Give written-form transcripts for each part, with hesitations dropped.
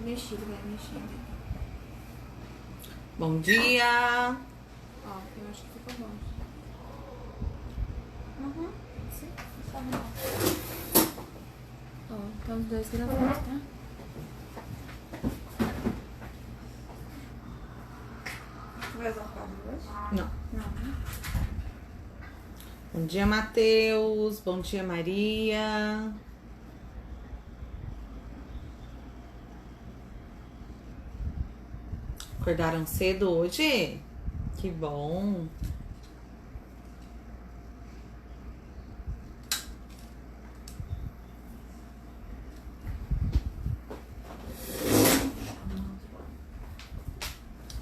mexido, vai mexendo. Bom dia! Ó, eu acho que ficou bom. Uhum, sim, só arrumar. Ó, então os dois gravados, tá? Vai usar o quadro hoje? Não. Não, né? Bom dia, Matheus. Bom dia, Maria. Acordaram cedo hoje? Que bom.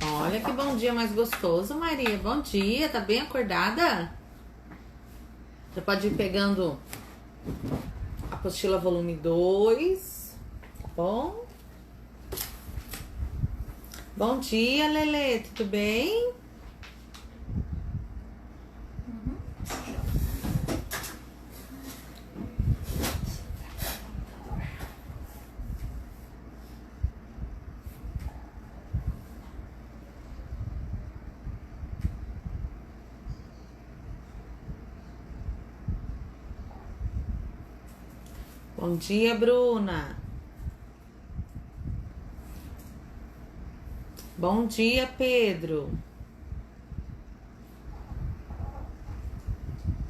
Olha que bom dia mais gostoso, Maria. Bom dia, tá bem acordada? Já pode ir pegando a apostila volume 2, tá bom? Bom dia, Lelê, tudo bem? Bom dia, Bruna. Bom dia, Pedro.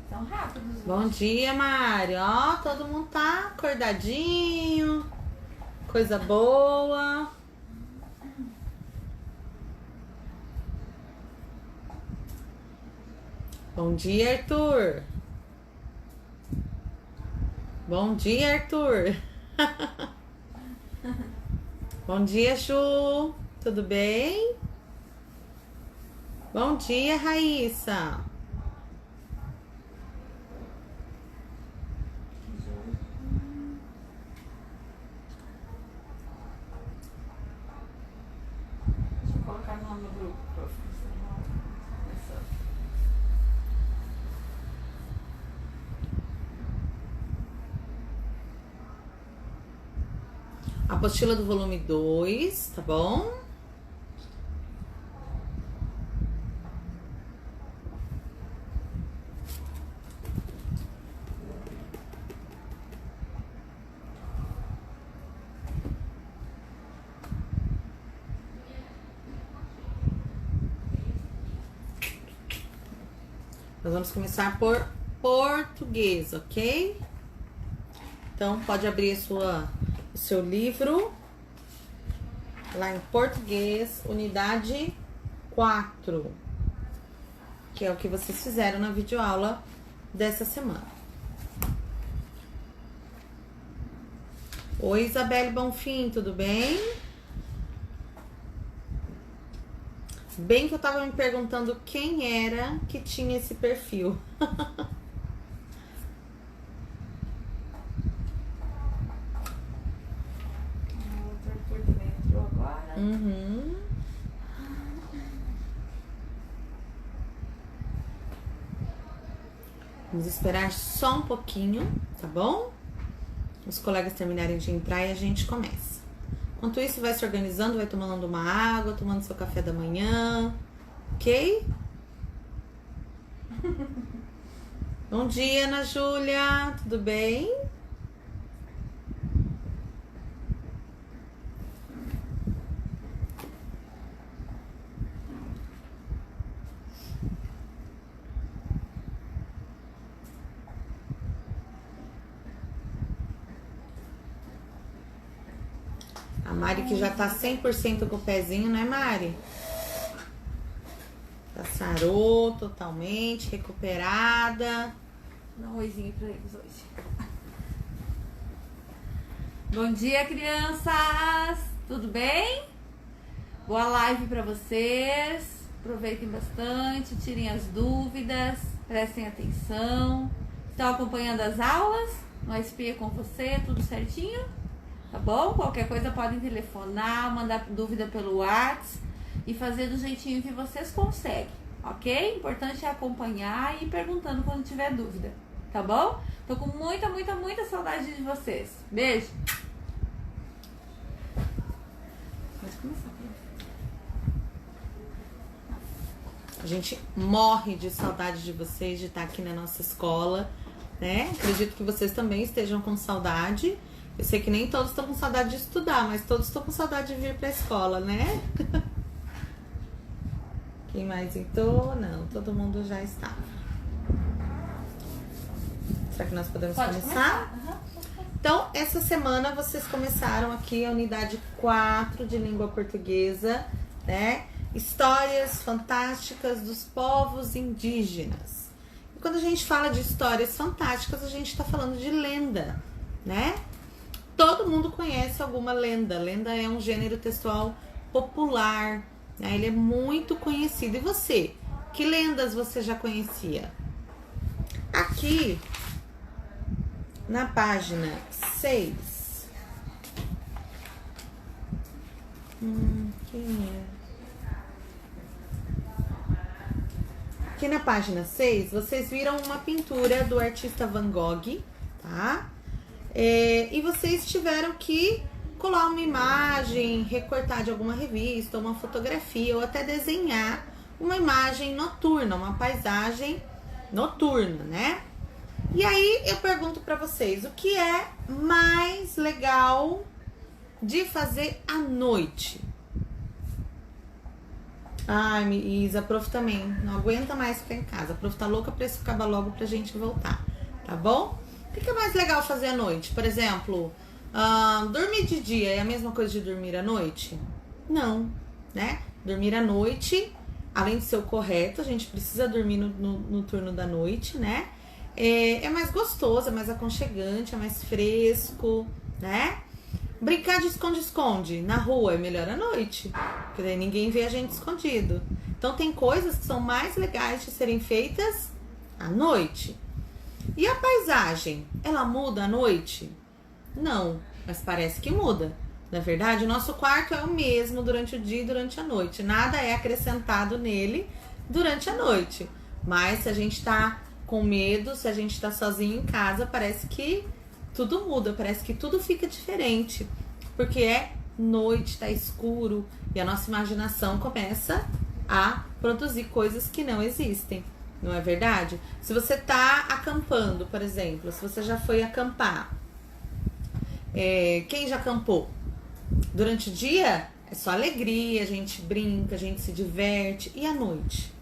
Tão rápidos. Bom dia, Mário. Ó, todo mundo tá acordadinho. Coisa boa. Bom dia, Arthur. Bom dia, Arthur. Bom dia, Ju. Tudo bem? Bom dia, Raíssa. Deixa eu colocar no nome do grupo, prof. Apostila do volume 2, tá bom? Nós vamos começar por português, ok? Então, pode abrir o seu livro lá em português, unidade 4, que é o que vocês fizeram na videoaula dessa semana. Oi, Isabelle Bonfim, tudo bem? Bem que eu tava me perguntando quem era que tinha esse perfil. O outro Arthur também entrou agora. Uhum. Vamos esperar só um pouquinho, tá bom? Os colegas terminarem de entrar e a gente começa. Enquanto isso, vai se organizando, vai tomando uma água, tomando seu café da manhã, ok? Bom dia, Ana Júlia, tudo bem? A Mari que já tá 100% com o pezinho, né, Mari? Já sarou totalmente, recuperada. Vou dar um oizinho pra eles hoje. Bom dia, crianças! Tudo bem? Boa live pra vocês. Aproveitem bastante, tirem as dúvidas, prestem atenção. Estão acompanhando as aulas? No SP com você, tudo certinho? Tá bom? Qualquer coisa podem telefonar, mandar dúvida pelo WhatsApp e fazer do jeitinho que vocês conseguem, ok? Importante é acompanhar e ir perguntando quando tiver dúvida, tá bom? Tô com muita saudade de vocês. Beijo! Pode começar. A gente morre de saudade de vocês, de estar aqui na nossa escola, né? Acredito que vocês também estejam com saudade. Eu sei que nem todos estão com saudade de estudar, mas todos estão com saudade de vir para a escola, né? Quem mais entrou? Não, todo mundo já está. Será que nós podemos começar? Uhum. Então, essa semana vocês começaram aqui a unidade 4 de língua portuguesa, né? Histórias fantásticas dos povos indígenas. E quando a gente fala de histórias fantásticas, a gente está falando de lenda, né? Todo mundo conhece alguma lenda. Lenda é um gênero textual popular, né? Ele é muito conhecido. E você? Que lendas você já conhecia? Aqui, na página 6. Quem é? Aqui na página 6, vocês viram uma pintura do artista Van Gogh, tá? E vocês tiveram que colar uma imagem, recortar de alguma revista, uma fotografia, ou até desenhar uma imagem noturna, uma paisagem noturna, né? E aí eu pergunto pra vocês, o que é mais legal de fazer à noite? Ai, Isa, a prof também não aguenta mais ficar em casa. A prof tá louca pra isso acabar logo pra gente voltar, tá bom? O que é mais legal fazer à noite? Por exemplo, dormir de dia é a mesma coisa de dormir à noite? Não, né? Dormir à noite, além de ser o correto, a gente precisa dormir no turno da noite, né? É mais gostoso, é mais aconchegante, é mais fresco, né? Brincar de esconde-esconde na rua é melhor à noite, porque daí ninguém vê a gente escondido. Então tem coisas que são mais legais de serem feitas à noite. E a paisagem, ela muda à noite? Não, mas parece que muda. Na verdade, o nosso quarto é o mesmo durante o dia e durante a noite. Nada é acrescentado nele durante a noite. Mas se a gente tá com medo, se a gente tá sozinho em casa, parece que tudo muda, parece que tudo fica diferente, porque é noite, tá escuro e a nossa imaginação começa a produzir coisas que não existem, não é verdade? Se você tá acampando, por exemplo, se você já foi acampar, quem já acampou? Durante o dia é só alegria, a gente brinca, a gente se diverte. E à noite?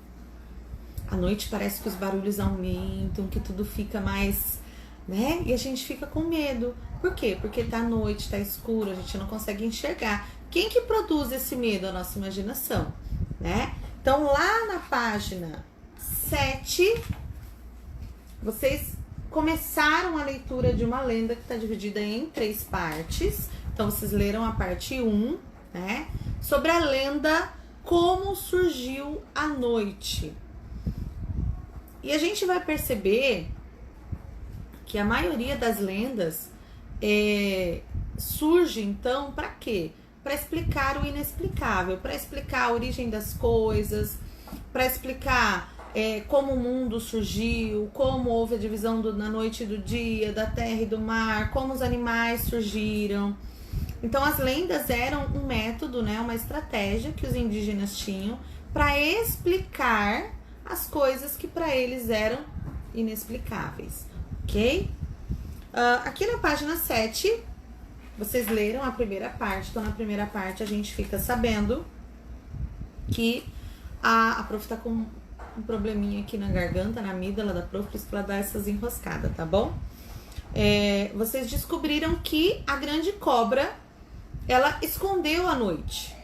À noite parece que os barulhos aumentam, que tudo fica mais, né? E a gente fica com medo. Por quê? Porque tá à noite, tá escuro, a gente não consegue enxergar. Quem que produz esse medo? A nossa imaginação, né? Então, lá na página 7, vocês começaram a leitura de uma lenda que está dividida em 3 partes. Então, vocês leram a parte 1, né? Sobre a lenda Como Surgiu a Noite. E a gente vai perceber que a maioria das lendas surge, então, para quê? Para explicar o inexplicável, para explicar a origem das coisas, para explicar como o mundo surgiu, como houve a divisão da noite e do dia, da terra e do mar, como os animais surgiram. Então, as lendas eram um método, né, uma estratégia que os indígenas tinham para explicar as coisas que para eles eram inexplicáveis, ok? Aqui na página 7, vocês leram a primeira parte. Então, na primeira parte, a gente fica sabendo que a prof tá com um probleminha aqui na garganta, na amígdala da prof, por isso que ela dá essas enroscadas, tá bom? Vocês descobriram que a grande cobra, ela escondeu a noite,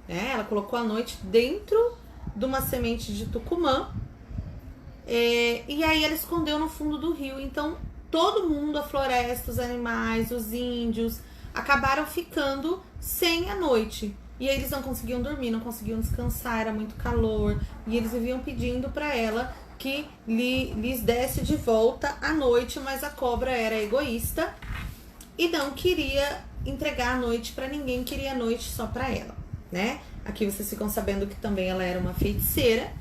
né? Ela colocou a noite dentro de uma semente de tucumã, e aí ela escondeu no fundo do rio. Então, todo mundo, a floresta, os animais, os índios, acabaram ficando sem a noite. E aí eles não conseguiam dormir, não conseguiam descansar, era muito calor. E eles viviam pedindo para ela que lhes desse de volta a noite, mas a cobra era egoísta e não queria entregar a noite para ninguém, queria a noite só para ela, né? Aqui vocês ficam sabendo que também ela era uma feiticeira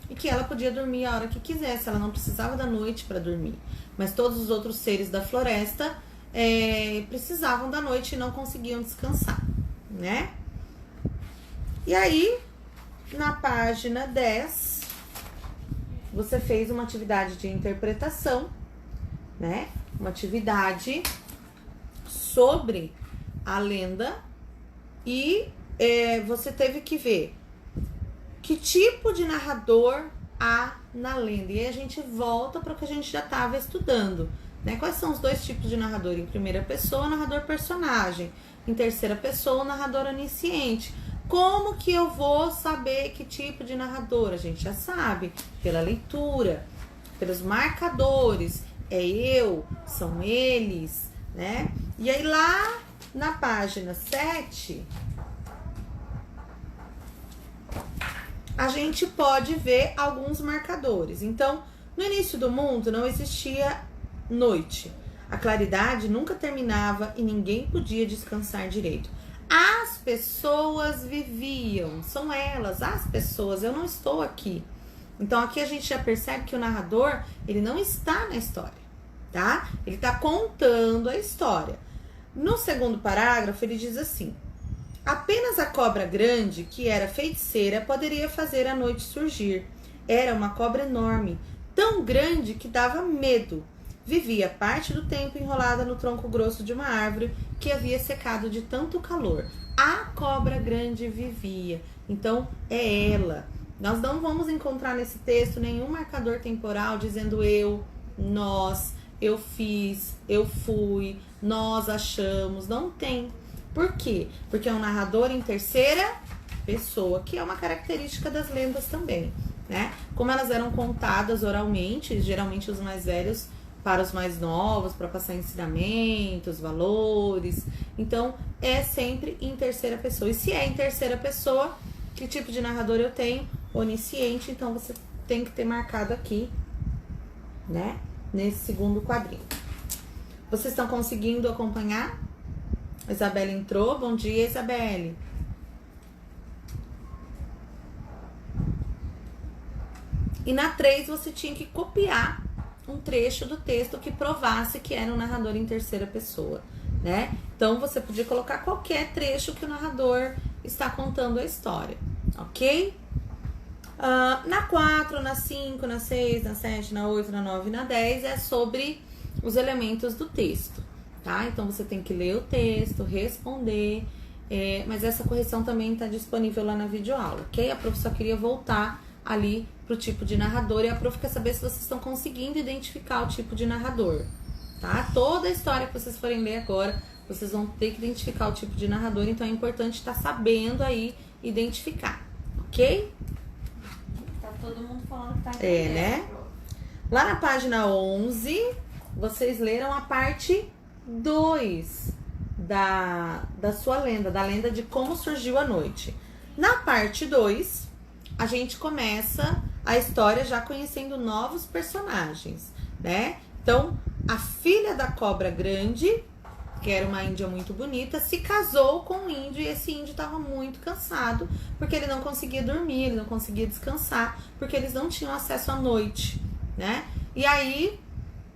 e que ela podia dormir a hora que quisesse, ela não precisava da noite para dormir. Mas todos os outros seres da floresta precisavam da noite e não conseguiam descansar, né? E aí, na página 10, você fez uma atividade de interpretação, né? Uma atividade sobre a lenda e você teve que ver que tipo de narrador há na lenda. E aí a gente volta para o que a gente já estava estudando, né? Quais são os dois tipos de narrador? Em primeira pessoa, narrador personagem. Em terceira pessoa, narrador onisciente. Como que eu vou saber que tipo de narrador? A gente já sabe, pela leitura, pelos marcadores. É eu, são eles, né? E aí lá na página 7, a gente pode ver alguns marcadores. Então, no início do mundo não existia noite. A claridade nunca terminava e ninguém podia descansar direito. As pessoas viviam, são elas, as pessoas, eu não estou aqui. Então aqui a gente já percebe que o narrador, ele não está na história, tá? Ele está contando a história. No segundo parágrafo ele diz assim: apenas a cobra grande, que era feiticeira, poderia fazer a noite surgir. Era uma cobra enorme, tão grande que dava medo. Vivia parte do tempo enrolada no tronco grosso de uma árvore que havia secado de tanto calor. A cobra grande vivia. Então, é ela. Nós não vamos encontrar nesse texto nenhum marcador temporal dizendo eu, nós, eu fiz, eu fui, nós achamos. Não tem. Por quê? Porque é um narrador em terceira pessoa, que é uma característica das lendas também, né? Como elas eram contadas oralmente, geralmente os mais velhos para os mais novos, para passar ensinamentos, valores. Então, é sempre em terceira pessoa. E se é em terceira pessoa, que tipo de narrador eu tenho? Onisciente. Então, você tem que ter marcado aqui, né? Nesse segundo quadrinho. Vocês estão conseguindo acompanhar? A Isabelle entrou. Bom dia, Isabelle. E na 3, você tinha que copiar um trecho do texto que provasse que era um narrador em terceira pessoa, né? Então, você podia colocar qualquer trecho que o narrador está contando a história, ok? Na 4, na 5, na 6, na 7, na 8, na 9 e na 10 é sobre os elementos do texto, tá? Então, você tem que ler o texto, responder, mas essa correção também está disponível lá na videoaula, ok? A prof só queria voltar ali pro tipo de narrador e a prof quer saber se vocês estão conseguindo identificar o tipo de narrador, tá? Toda a história que vocês forem ler agora, vocês vão ter que identificar o tipo de narrador, então é importante estar sabendo aí identificar, ok? Tá todo mundo falando que tá entendendo, né? Lá na página 11, vocês leram a parte 2 da sua lenda, da lenda de como surgiu a noite. Na parte 2, a gente começa a história já conhecendo novos personagens, né? Então, a filha da cobra grande, que era uma índia muito bonita, se casou com um índio e esse índio estava muito cansado, porque ele não conseguia dormir, ele não conseguia descansar, porque eles não tinham acesso à noite, né? E aí,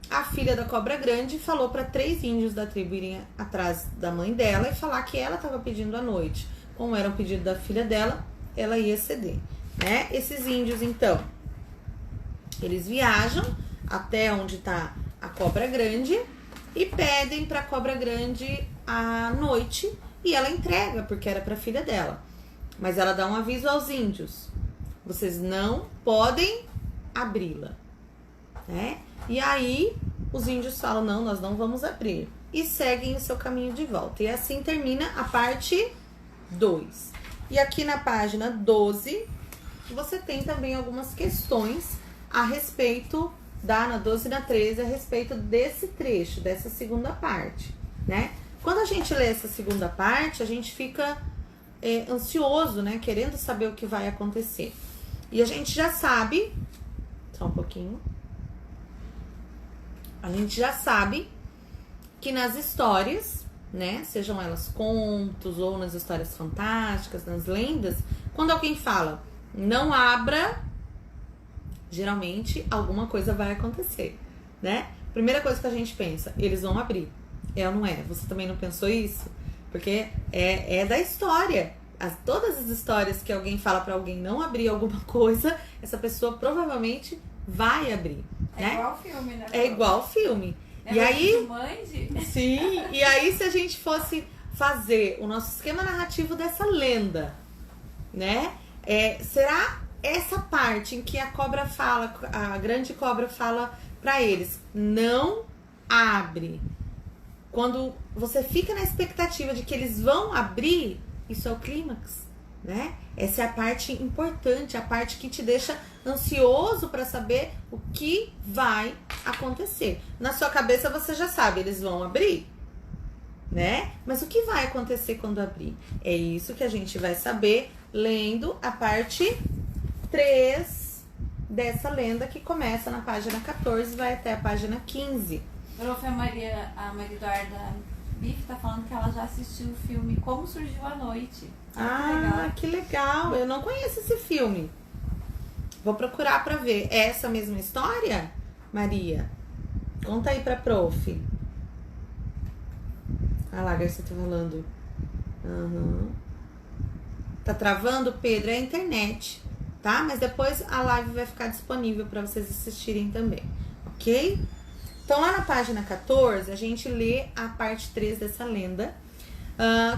a filha da cobra grande falou para 3 índios da tribo irem atrás da mãe dela e falar que ela estava pedindo a noite. Como era um pedido da filha dela, ela ia ceder, né? Esses índios, então, eles viajam até onde está a cobra grande e pedem para a cobra grande a noite e ela entrega, porque era para a filha dela. Mas ela dá um aviso aos índios: vocês não podem abri-la, né? E aí os índios falam: não, nós não vamos abrir, e seguem o seu caminho de volta. E assim termina a parte 2. E aqui na página 12, você tem também algumas questões a respeito na 12 e na 13, a respeito desse trecho, dessa segunda parte, né? Quando a gente lê essa segunda parte, a gente fica ansioso, né? Querendo saber o que vai acontecer. E a gente já sabe, só um pouquinho, a gente já sabe que nas histórias, né? Sejam elas contos ou nas histórias fantásticas, nas lendas, quando alguém fala não abra, geralmente alguma coisa vai acontecer, né? Primeira coisa que a gente pensa, eles vão abrir. É ou não é? Você também não pensou isso? Porque é da história, Todas as histórias que alguém fala pra alguém não abrir alguma coisa, essa pessoa provavelmente vai abrir, né? É igual filme, né? É igual filme. É e aí, Mande? sim, e aí se a gente fosse fazer o nosso esquema narrativo dessa lenda, né? Será essa parte em que a cobra fala, a grande cobra fala pra eles, não abre. Quando você fica na expectativa de que eles vão abrir, isso é o clímax, né? Essa é a parte importante, a parte que te deixa ansioso para saber o que vai acontecer. Na sua cabeça você já sabe, eles vão abrir, né? Mas o que vai acontecer quando abrir? É isso que a gente vai saber lendo a parte 3 dessa lenda, que começa na página 14 e vai até a página 15. Prof. A Maria Eduarda Bife tá falando que ela já assistiu o filme Como Surgiu a Noite. Que legal. Eu não conheço esse filme. Vou procurar pra ver. É essa mesma história, Maria? Conta aí pra prof. Ah lá, Garcia tá falando. Tá travando, Pedro? É a internet, tá? Mas depois a live vai ficar disponível pra vocês assistirem também, ok? Então, lá na página 14, a gente lê a parte 3 dessa lenda,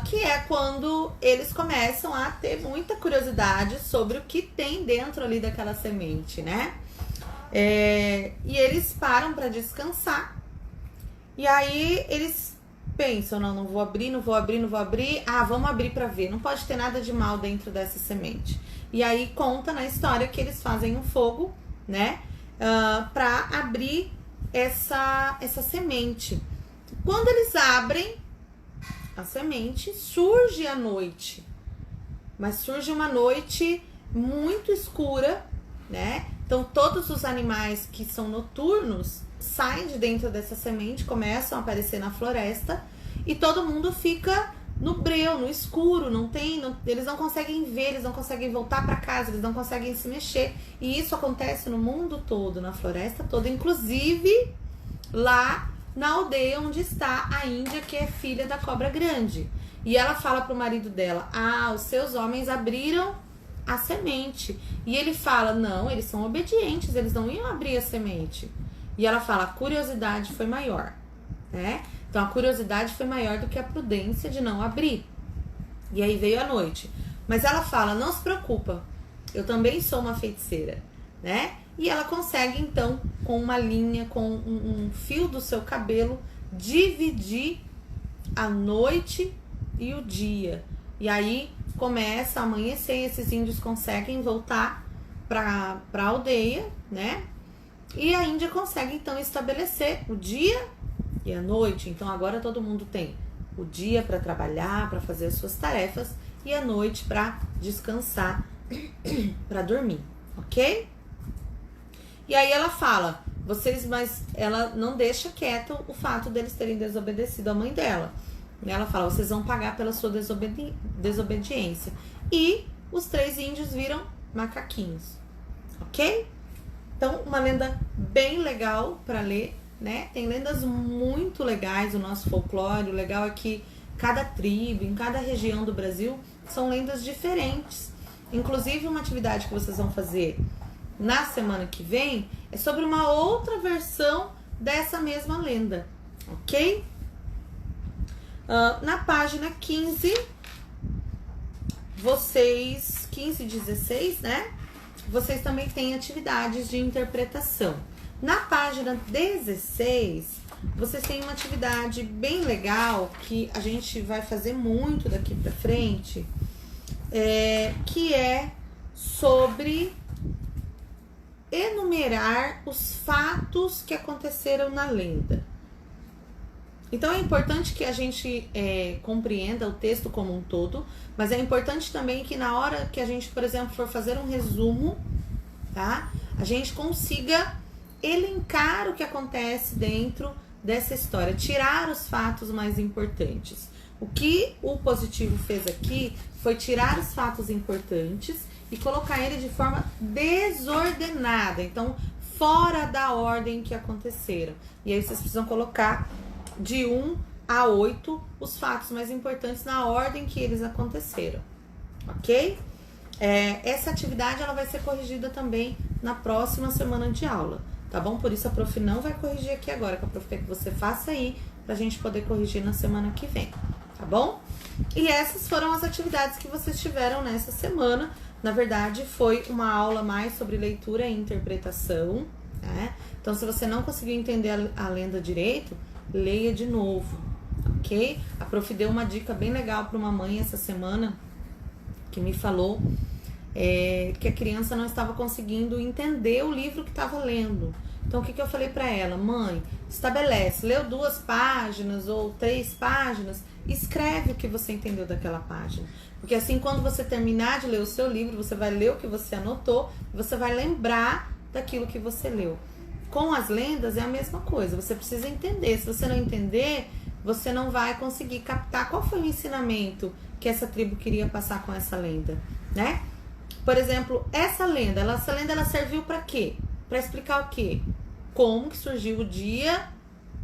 que é quando eles começam a ter muita curiosidade sobre o que tem dentro ali daquela semente, né? E eles param para descansar. E aí, eles pensam, não vou abrir, não vou abrir, não vou abrir. Ah, vamos abrir para ver, não pode ter nada de mal dentro dessa semente. E aí, conta na história que eles fazem um fogo, né? Para abrir essa semente. Quando eles abrem a semente, surge a noite, mas surge uma noite muito escura, né? Então todos os animais que são noturnos saem de dentro dessa semente, começam a aparecer na floresta e todo mundo fica no breu, no escuro, eles não conseguem ver, eles não conseguem voltar para casa, eles não conseguem se mexer. E isso acontece no mundo todo, na floresta toda, inclusive lá na aldeia onde está a Índia, que é filha da cobra grande. E ela fala pro marido dela, os seus homens abriram a semente. E ele fala, não, eles são obedientes, eles não iam abrir a semente. E ela fala, a curiosidade foi maior, né? Então a curiosidade foi maior do que a prudência de não abrir. E aí veio a noite. Mas ela fala, não se preocupa, eu também sou uma feiticeira, né? E ela consegue então, com uma linha, com um fio do seu cabelo, dividir a noite e o dia. E aí começa a amanhecer e esses índios conseguem voltar para a aldeia, né? E a Índia consegue então estabelecer o dia e a noite. Então agora todo mundo tem o dia para trabalhar, para fazer as suas tarefas, e a noite para descansar, para dormir, ok? E aí ela fala, mas ela não deixa quieto o fato deles terem desobedecido a mãe dela. Ela fala, vocês vão pagar pela sua desobediência. E os 3 índios viram macaquinhos, ok? Então, uma lenda bem legal para ler, né? Tem lendas muito legais do nosso folclore. O legal é que cada tribo, em cada região do Brasil, são lendas diferentes. Inclusive, uma atividade que vocês vão fazer na semana que vem é sobre uma outra versão dessa mesma lenda, ok? Na página 15, 15 e 16, né? Vocês também têm atividades de interpretação. Na página 16, vocês têm uma atividade bem legal que a gente vai fazer muito daqui pra frente, que é sobre enumerar os fatos que aconteceram na lenda. Então é importante que a gente compreenda o texto como um todo, mas é importante também que na hora que a gente, por exemplo, for fazer um resumo, tá? A gente consiga elencar o que acontece dentro dessa história, tirar os fatos mais importantes. O que o Positivo fez aqui foi tirar os fatos importantes e colocar ele de forma desordenada, então fora da ordem que aconteceram. E aí vocês precisam colocar de 1 a 8 os fatos mais importantes na ordem que eles aconteceram, ok? Essa atividade ela vai ser corrigida também na próxima semana de aula, tá bom? Por isso a prof não vai corrigir aqui agora, que a prof quer que você faça aí pra gente poder corrigir na semana que vem, tá bom? E essas foram as atividades que vocês tiveram nessa semana. Na verdade, foi uma aula mais sobre leitura e interpretação, né? Então, se você não conseguiu entender a lenda direito, leia de novo, ok? A prof deu uma dica bem legal para uma mãe essa semana, que me falou que a criança não estava conseguindo entender o livro que estava lendo. Então, o que eu falei para ela? Mãe, estabelece, leu 2 páginas ou 3 páginas, escreve o que você entendeu daquela página. Porque assim, quando você terminar de ler o seu livro, você vai ler o que você anotou e você vai lembrar daquilo que você leu. Com as lendas é a mesma coisa, você precisa entender. Se você não entender, você não vai conseguir captar qual foi o ensinamento que essa tribo queria passar com essa lenda, né? Por exemplo, essa lenda ela serviu para quê? Para explicar o quê? Como que surgiu o dia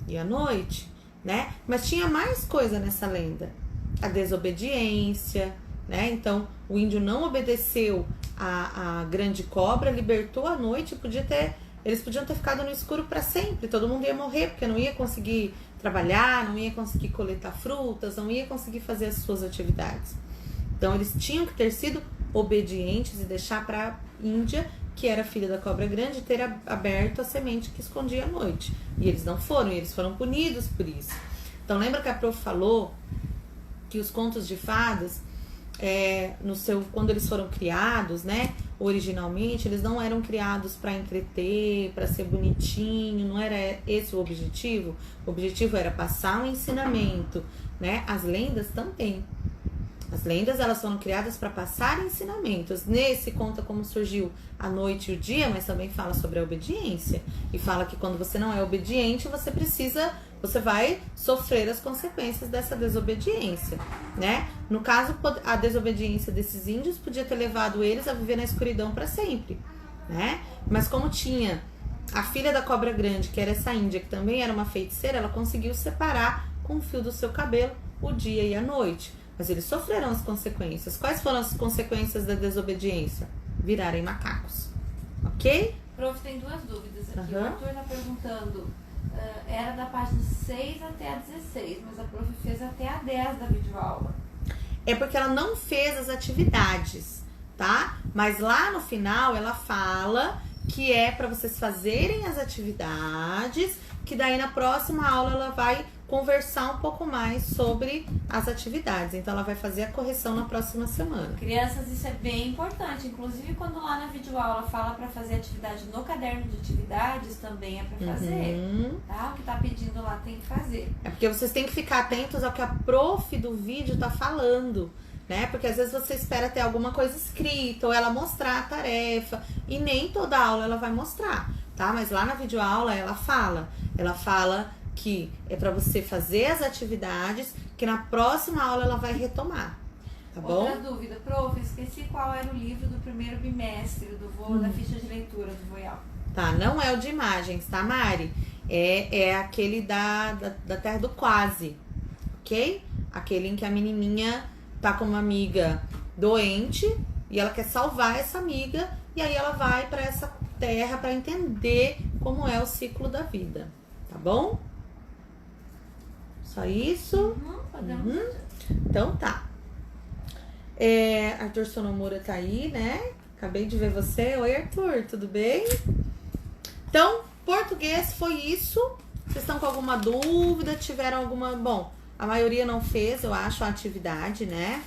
e a noite, né? Mas tinha mais coisa nessa lenda. A desobediência, né? Então, o índio não obedeceu a grande cobra, libertou a noite, eles podiam ter ficado no escuro para sempre. Todo mundo ia morrer, porque não ia conseguir trabalhar, não ia conseguir coletar frutas, não ia conseguir fazer as suas atividades. Então, eles tinham que ter sido obedientes e deixar para a Índia, que era filha da cobra grande, ter aberto a semente que escondia a noite. E eles não foram, e eles foram punidos por isso. Então, lembra que a prof falou que os contos de fadas, quando eles foram criados, né, originalmente, eles não eram criados para entreter, para ser bonitinho, não era esse o objetivo. O objetivo era passar um ensinamento, né? As lendas também. As lendas, elas foram criadas para passar ensinamentos. Nesse conta como surgiu a noite e o dia, mas também fala sobre a obediência. E fala que quando você não é obediente, você vai sofrer as consequências dessa desobediência, né? No caso, a desobediência desses índios podia ter levado eles a viver na escuridão para sempre, né? Mas como tinha a filha da cobra grande, que era essa índia, que também era uma feiticeira, ela conseguiu separar com o fio do seu cabelo o dia e a noite. Mas eles sofreram as consequências. Quais foram as consequências da desobediência? Virarem macacos. Ok? Prof, tem 2 dúvidas aqui. O Arthur está perguntando, era da página 6 até a 16, mas a prof fez até a 10 da videoaula. É porque ela não fez as atividades, tá? Mas lá no final ela fala que é para vocês fazerem as atividades, que daí na próxima aula ela vai conversar um pouco mais sobre as atividades. Então, ela vai fazer a correção na próxima semana. Crianças, isso é bem importante. Inclusive, quando lá na videoaula fala para fazer atividade no caderno de atividades, também é para fazer. Tá? O que tá pedindo lá tem que fazer. É porque vocês têm que ficar atentos ao que a prof do vídeo tá falando, né? Porque às vezes você espera ter alguma coisa escrita ou ela mostrar a tarefa. E nem toda aula ela vai mostrar, tá? Mas lá na videoaula ela fala que é para você fazer as atividades, que na próxima aula ela vai retomar, tá bom? Outra dúvida, prof, esqueci qual era o livro do primeiro bimestre do voo da ficha de leitura do Voyal. Tá, não é o de imagens, tá, Mari? É aquele da Terra do Quase, ok? Aquele em que a menininha tá com uma amiga doente e ela quer salvar essa amiga e aí ela vai para essa terra para entender como é o ciclo da vida, tá bom? Só isso? Então tá. Arthur Sonomura tá aí, né? Acabei de ver você. Oi, Arthur, tudo bem? Então, português foi isso. Vocês estão com alguma dúvida? Tiveram alguma... Bom, a maioria não fez, eu acho, a atividade, né?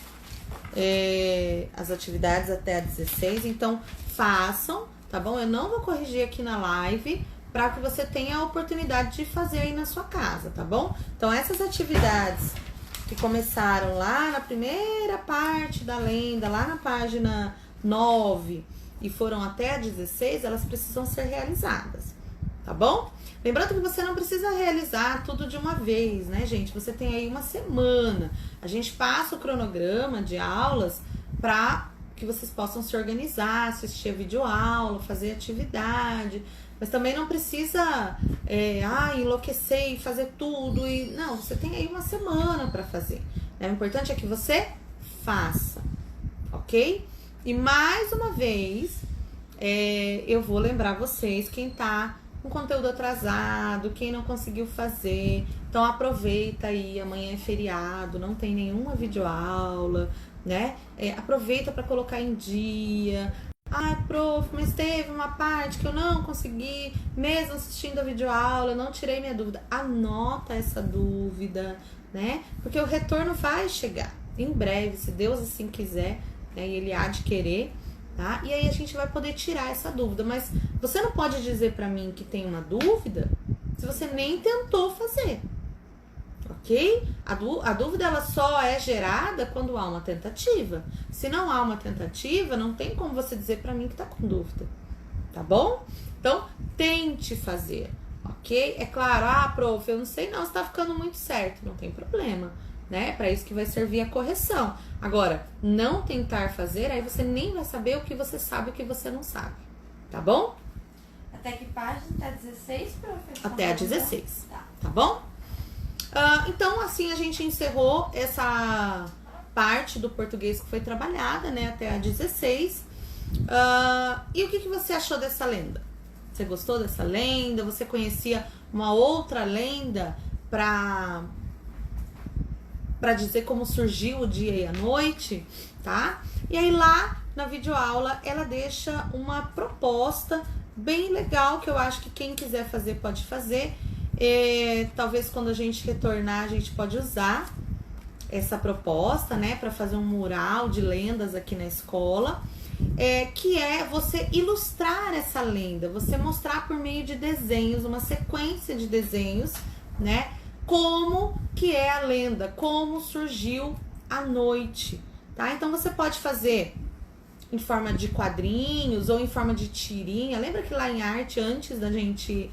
As atividades até a 16. Então, façam, tá bom? Eu não vou corrigir aqui na live, para que você tenha a oportunidade de fazer aí na sua casa, tá bom? Então, essas atividades que começaram lá na primeira parte da lenda, lá na página 9 e foram até a 16, elas precisam ser realizadas, tá bom? Lembrando que você não precisa realizar tudo de uma vez, né, gente? Você tem aí uma semana. A gente passa o cronograma de aulas para que vocês possam se organizar, assistir a videoaula, fazer atividade. Mas também não precisa enlouquecer e fazer tudo. Não, você tem aí uma semana para fazer, né? O importante é que você faça, ok? ok? E mais uma vez, eu vou lembrar vocês, quem tá com conteúdo atrasado, quem não conseguiu fazer, então aproveita aí, amanhã é feriado, não tem nenhuma videoaula, né? Aproveita para colocar em dia. Ai, prof, mas teve uma parte que eu não consegui, mesmo assistindo a videoaula, eu não tirei minha dúvida. Anota essa dúvida, né? Porque o retorno vai chegar em breve, se Deus assim quiser, né? E Ele há de querer, tá? E aí a gente vai poder tirar essa dúvida. Mas você não pode dizer pra mim que tem uma dúvida se você nem tentou fazer, ok? A dúvida ela só é gerada quando há uma tentativa. Se não há uma tentativa, não tem como você dizer pra mim que tá com dúvida, tá bom? Então, tente fazer, ok? É claro, prof, eu não sei não, se tá ficando muito certo, não tem problema, né? Para isso que vai servir a correção. Agora, não tentar fazer, aí você nem vai saber o que você sabe e o que você não sabe, tá bom? Até que página? Até 16, professor? Até a 16, tá bom? Então, assim, a gente encerrou essa parte do português que foi trabalhada, né, até a 16. E o que você achou dessa lenda? Você gostou dessa lenda? Você conhecia uma outra lenda para dizer como surgiu o dia e a noite, tá? E aí lá na videoaula ela deixa uma proposta bem legal que eu acho que quem quiser fazer pode fazer. Talvez quando a gente retornar a gente pode usar essa proposta, né, para fazer um mural de lendas aqui na escola, que é você ilustrar essa lenda, você mostrar por meio de desenhos, uma sequência de desenhos, né, como que é a lenda, como surgiu a noite, tá? Então você pode fazer em forma de quadrinhos ou em forma de tirinha. Lembra que lá em arte, antes da gente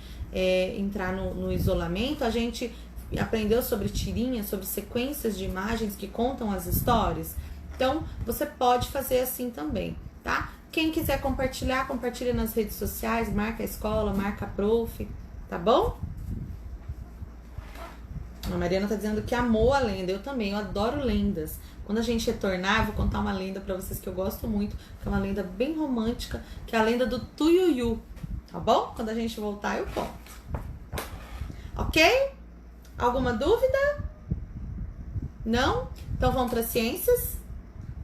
entrar no isolamento, a gente aprendeu sobre tirinha, sobre sequências de imagens que contam as histórias? Então, você pode fazer assim também, tá? Quem quiser compartilhar, compartilha nas redes sociais, marca a escola, marca a prof, tá bom? A Mariana tá dizendo que amou a lenda, eu também, eu adoro lendas. Quando a gente retornar, eu vou contar uma lenda pra vocês que eu gosto muito, que é uma lenda bem romântica, que é a lenda do Tuiuiu, tá bom? Quando a gente voltar, eu conto. Ok? Alguma dúvida? Não? Então vamos para ciências.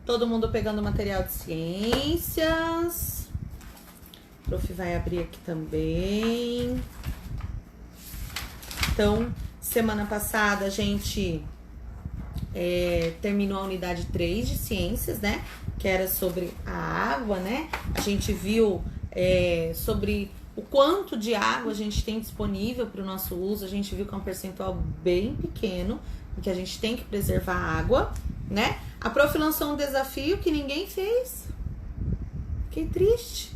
Todo mundo pegando material de ciências. O prof vai abrir aqui também. Então, semana passada a gente terminou a unidade 3 de ciências, né? Que era sobre a água, né? A gente viu sobre o quanto de água a gente tem disponível para o nosso uso. A gente viu que é um percentual bem pequeno, que a gente tem que preservar a água, né? A prof lançou um desafio que ninguém fez. Fiquei triste,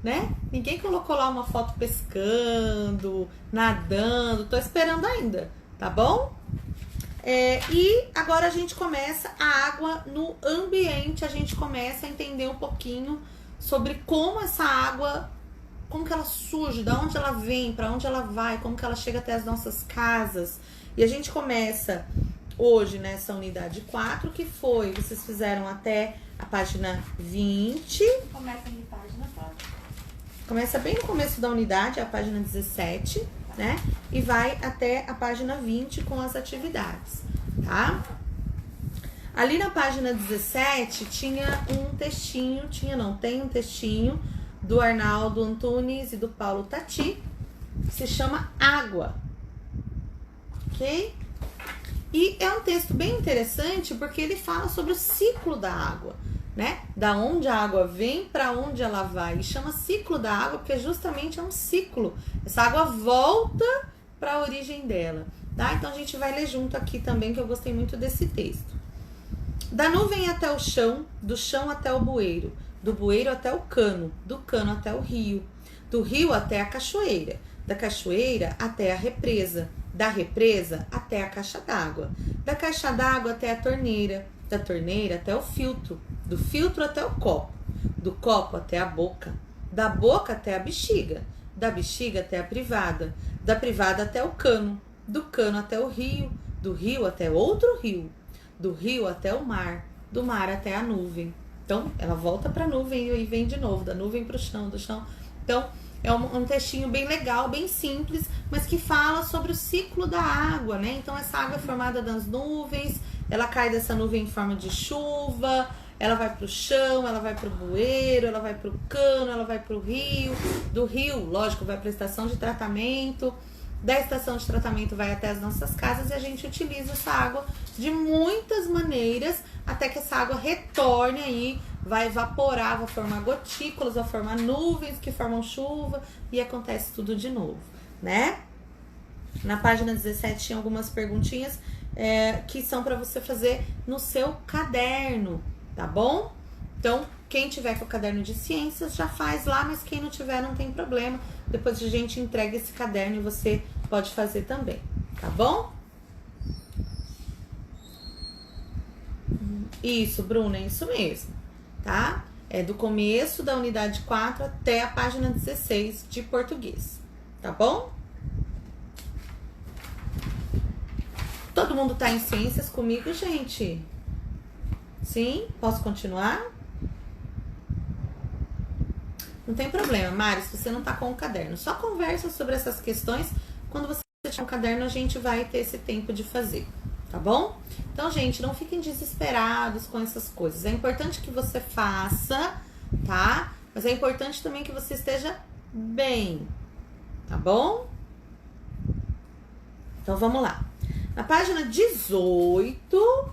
né? Ninguém colocou lá uma foto pescando, nadando. Tô esperando ainda, tá bom? E agora a gente começa a água no ambiente. A gente começa a entender um pouquinho sobre como essa água, como que ela surge, de onde ela vem, para onde ela vai, como que ela chega até as nossas casas. E a gente começa hoje nessa unidade 4, que foi, vocês fizeram até a página 20. Começa em página 4. Começa bem no começo da unidade, a página 17, né? E vai até a página 20 com as atividades, tá? Ali na página 17 tinha um textinho, tem um textinho do Arnaldo Antunes e do Paulo Tati, que se chama Água, ok? E é um texto bem interessante porque ele fala sobre o ciclo da água, né? Da onde a água vem para onde ela vai. E chama ciclo da água porque justamente é um ciclo. Essa água volta para a origem dela, tá? Então a gente vai ler junto aqui também, que eu gostei muito desse texto. Da nuvem até o chão, do chão até o bueiro, do bueiro até o cano, do cano até o rio, do rio até a cachoeira, da cachoeira até a represa, da represa até a caixa d'água, da caixa d'água até a torneira, da torneira até o filtro, do filtro até o copo, do copo até a boca, da boca até a bexiga, da bexiga até a privada, da privada até o cano, do cano até o rio, do rio até outro rio, do rio até o mar, do mar até a nuvem, Então, ela volta para a nuvem e vem de novo, da nuvem para o chão, do chão. Então, é um textinho bem legal, bem simples, mas que fala sobre o ciclo da água, né? Então, essa água é formada das nuvens, ela cai dessa nuvem em forma de chuva, ela vai para o chão, ela vai para o bueiro, ela vai para o cano, ela vai para o rio. Do rio, lógico, vai para a estação de tratamento. Da estação de tratamento vai até as nossas casas e a gente utiliza essa água de muitas maneiras até que essa água retorne aí, vai evaporar, vai formar gotículas, vai formar nuvens que formam chuva e acontece tudo de novo, né? Na página 17 tinha algumas perguntinhas que são para você fazer no seu caderno, tá bom? Então, quem tiver com o caderno de ciências já faz lá, mas quem não tiver não tem problema. Depois a gente entrega esse caderno e você pode fazer também, tá bom? Isso, Bruna, é isso mesmo, tá? É do começo da unidade 4 até a página 16 de português, tá bom? Todo mundo tá em ciências comigo, gente? Sim? Posso continuar? Não tem problema, Mari, se você não tá com o caderno. Só conversa sobre essas questões. Quando você tiver um caderno, a gente vai ter esse tempo de fazer, tá bom? Então, gente, não fiquem desesperados com essas coisas. É importante que você faça, tá? Mas é importante também que você esteja bem, tá bom? Então, vamos lá. Na página 18,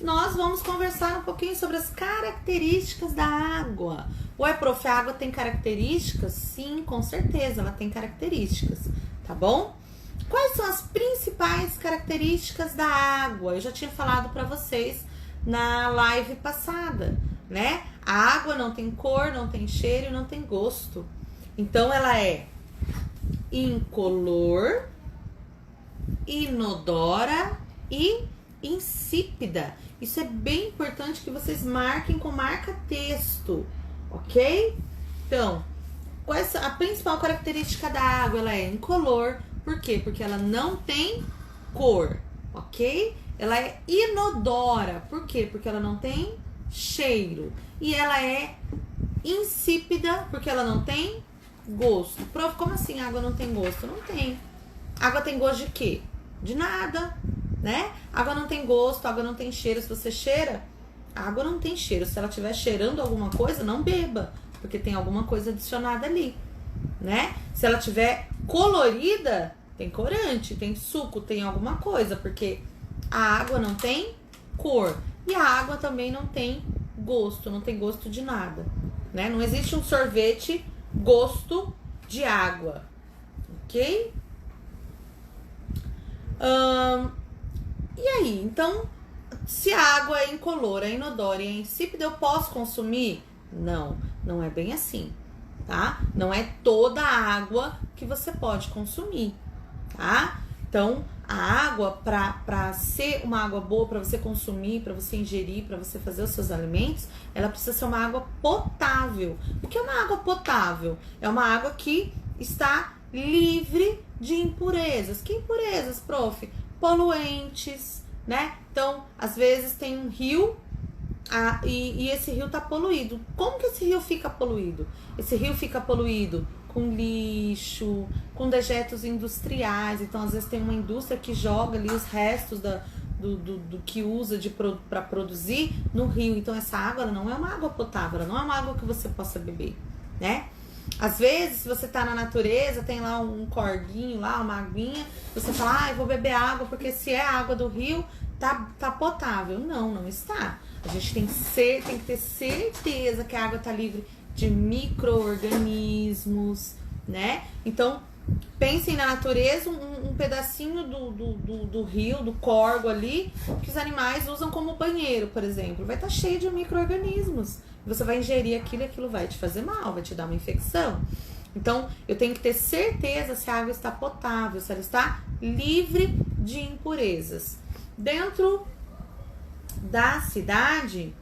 nós vamos conversar um pouquinho sobre as características da água. Ué, prof, a água tem características? Sim, com certeza, ela tem características, tá bom? Quais são as principais características da água? Eu já tinha falado para vocês na live passada, né? A água não tem cor, não tem cheiro e não tem gosto. Então, ela é incolor, inodora e insípida. Isso é bem importante que vocês marquem com marca-texto, ok? Então, qual é a principal característica da água? Ela é incolor. Por quê? Porque ela não tem cor, ok? Ela é inodora. Por quê? Porque ela não tem cheiro. E ela é insípida, porque ela não tem gosto. Prof, como assim a água não tem gosto? Não tem. A água tem gosto de quê? De nada, né? A água não tem gosto, a água não tem cheiro. Se você cheira, a água não tem cheiro. Se ela estiver cheirando alguma coisa, não beba, porque tem alguma coisa adicionada ali, né? Se ela estiver colorida, tem corante, tem suco, tem alguma coisa, porque a água não tem cor. E a água também não tem gosto, não tem gosto de nada, né? Não existe um sorvete gosto de água, ok? E aí, então, se a água é incolor, é inodora e é insípida, eu posso consumir? Não, não é bem assim, tá? Não é toda a água que você pode consumir, tá? Então, a água, para ser uma água boa, para você consumir, para você ingerir, para você fazer os seus alimentos, ela precisa ser uma água potável. O que é uma água potável? É uma água que está livre de impurezas. Que impurezas, prof? Poluentes, né? Então, às vezes tem um rio e esse rio tá poluído. Como que esse rio fica poluído? Esse rio fica poluído com lixo, com dejetos industriais. Então, às vezes tem uma indústria que joga ali os restos do que usa para produzir no rio. Então, essa água ela não é uma água potável, ela não é uma água que você possa beber, né? Às vezes, se você tá na natureza, tem lá um corguinho, lá, uma aguinha, você fala, eu vou beber água, porque se é água do rio, tá potável. Não, não está. A gente tem que ter certeza que a água tá livre de micro-organismos, né? Então, pensem na natureza, um pedacinho do rio, do córgo ali, que os animais usam como banheiro, por exemplo. Vai estar cheio de micro-organismos. Você vai ingerir aquilo e aquilo vai te fazer mal, vai te dar uma infecção. Então, eu tenho que ter certeza se a água está potável, se ela está livre de impurezas. Dentro da cidade,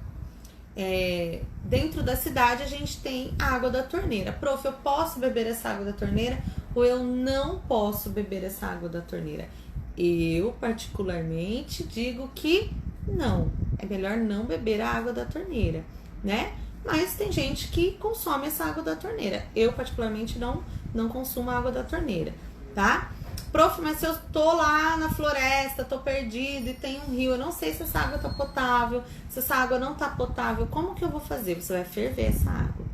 a gente tem a água da torneira. Prof, eu posso beber essa água da torneira ou eu não posso beber essa água da torneira? Eu, particularmente, digo que não. É melhor não beber a água da torneira. né? Mas tem gente que consome essa água da torneira. Eu, particularmente, não consumo a água da torneira, tá? Prof, mas se eu tô lá na floresta, tô perdido e tem um rio, eu não sei se essa água tá potável, se essa água não tá potável, como que eu vou fazer? Você vai ferver essa água,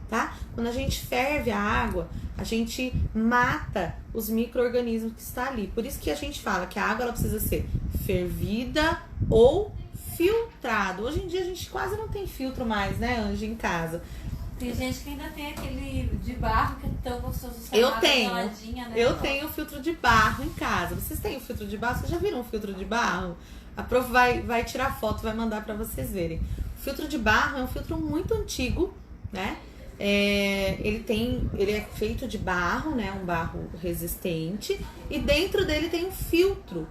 tá? Quando a gente ferve a água, a gente mata os micro-organismos que está ali. Por isso que a gente fala que a água ela precisa ser fervida ou filtrado. Hoje em dia a gente quase não tem filtro mais, né, Angie, em casa. Tem gente que ainda tem aquele de barro que é tão gostoso. Eu tenho. Né? Eu tenho filtro de barro em casa. Vocês têm o filtro de barro? Vocês já viram um filtro de barro? A prof vai tirar foto, vai mandar pra vocês verem. O filtro de barro é um filtro muito antigo, né? Ele é feito de barro, né? Um barro resistente. E dentro dele tem um filtro.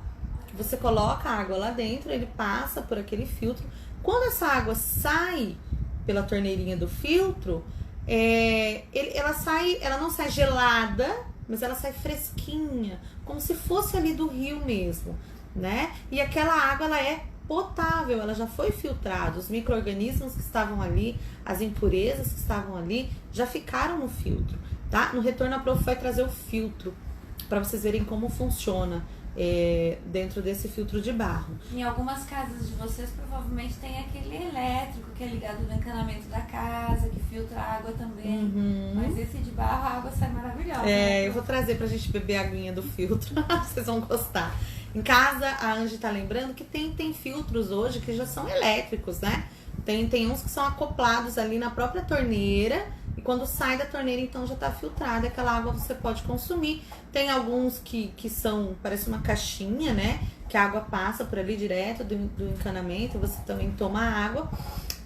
Você coloca a água lá dentro, ele passa por aquele filtro. Quando essa água sai pela torneirinha do filtro, ela não sai gelada, mas ela sai fresquinha, como se fosse ali do rio mesmo, né? E aquela água, ela é potável, ela já foi filtrada, os micro-organismos que estavam ali, as impurezas que estavam ali, já ficaram no filtro, tá? No retorno a prof vai trazer o filtro, para vocês verem como funciona dentro desse filtro de barro. Em algumas casas de vocês provavelmente tem aquele elétrico que é ligado no encanamento da casa, que filtra a água também. Uhum. Mas esse de barro, a água sai maravilhosa. Né? Eu vou trazer pra gente beber a aguinha do filtro. Vocês vão gostar. Em casa, a Angie tá lembrando que tem filtros hoje que já são elétricos, né? Tem uns que são acoplados ali na própria torneira. E quando sai da torneira, então já tá filtrada. Aquela água você pode consumir. Tem alguns que são, parece uma caixinha, né? Que a água passa por ali direto do encanamento. Você também toma água.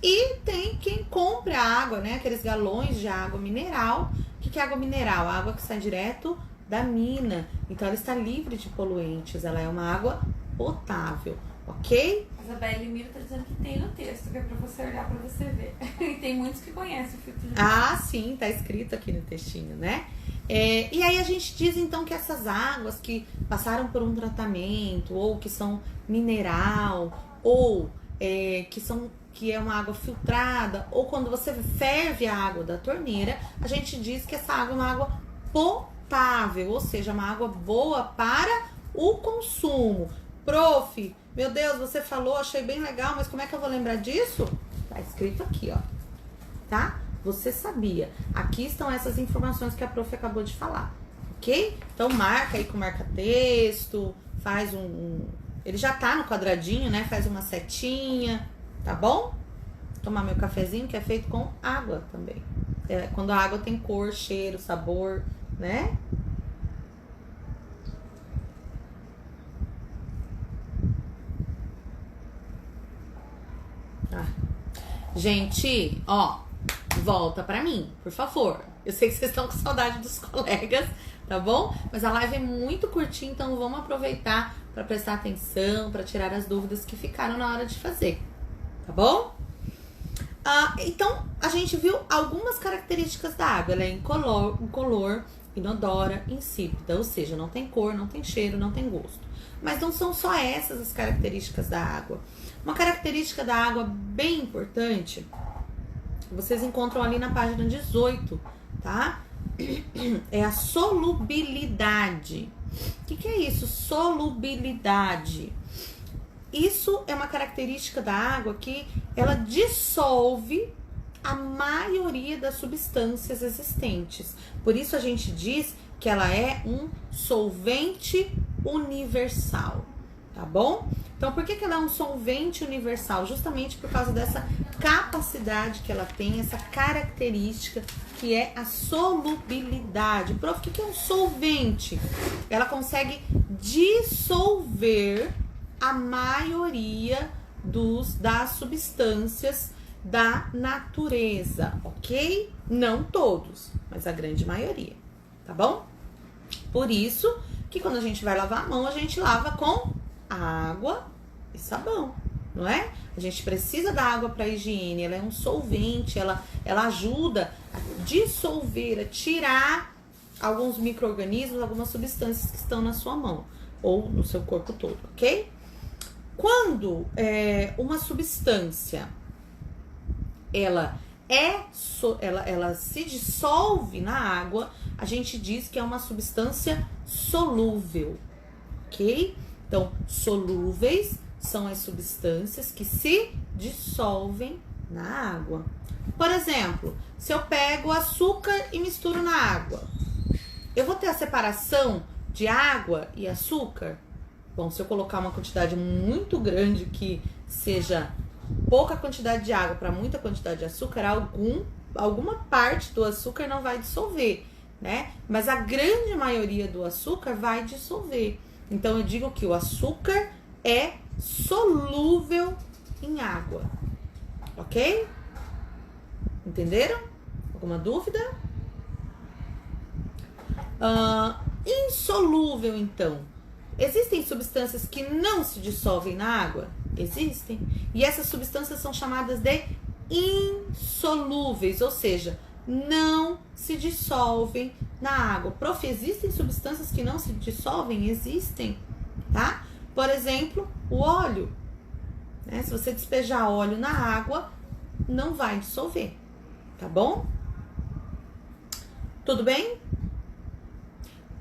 E tem quem compra a água, né? Aqueles galões de água mineral. O que é água mineral? A água que sai direto da mina. Então ela está livre de poluentes. Ela é uma água potável, ok? Isabelle Miro tá dizendo que tem no texto, que é pra você olhar pra você ver. E tem muitos que conhecem o filtro de barro. Sim, tá escrito aqui no textinho, né? E aí a gente diz então que essas águas que passaram por um tratamento, ou que são mineral, ou que é uma água filtrada, ou quando você ferve a água da torneira, a gente diz que essa água é uma água potável, ou seja, uma água boa para o consumo. Prof, meu Deus, você falou, achei bem legal, mas como é que eu vou lembrar disso? Tá escrito aqui, ó. Tá? Você sabia. Aqui estão essas informações que a prof acabou de falar, ok? Então marca aí com marca-texto, faz ele já tá no quadradinho, né? Faz uma setinha, tá bom? Tomar meu cafezinho, que é feito com água também. Quando a água tem cor, cheiro, sabor, né? Gente, ó, volta pra mim, por favor. Eu sei que vocês estão com saudade dos colegas, tá bom? Mas a live é muito curtinha, então vamos aproveitar pra prestar atenção, pra tirar as dúvidas que ficaram na hora de fazer, tá bom? Então, a gente viu algumas características da água. Ela é incolor, inodora, insípida, ou seja, não tem cor, não tem cheiro, não tem gosto. Mas não são só essas as características da água. Uma característica da água bem importante, vocês encontram ali na página 18, tá? É a solubilidade. O que é isso? Solubilidade. Isso é uma característica da água que ela dissolve a maioria das substâncias existentes. Por isso a gente diz que ela é um solvente universal, tá bom? Então, por que ela é um solvente universal? Justamente por causa dessa capacidade que ela tem, essa característica que é a solubilidade. Prof, o que é um solvente? Ela consegue dissolver a maioria das substâncias da natureza, ok? Não todos, mas a grande maioria, tá bom? Por isso que quando a gente vai lavar a mão, a gente lava com água e sabão, não é? A gente precisa da água para higiene, ela é um solvente, ela ajuda a dissolver, a tirar alguns micro-organismos, algumas substâncias que estão na sua mão ou no seu corpo todo, ok? Quando uma substância ela se dissolve na água, a gente diz que é uma substância solúvel, ok? Então, solúveis são as substâncias que se dissolvem na água. Por exemplo, se eu pego açúcar e misturo na água, eu vou ter a separação de água e açúcar? Bom, se eu colocar uma quantidade muito grande que seja pouca quantidade de água para muita quantidade de açúcar, alguma parte do açúcar não vai dissolver, né? Mas a grande maioria do açúcar vai dissolver. Então eu digo que o açúcar é solúvel em água, ok? Entenderam? Alguma dúvida? Insolúvel, então. Existem substâncias que não se dissolvem na água? Existem. E essas substâncias são chamadas de insolúveis, ou seja, não se dissolvem na água. Prof, existem substâncias que não se dissolvem? Existem, tá? Por exemplo, o óleo, né? Se você despejar óleo na água, não vai dissolver, tá bom? Tudo bem?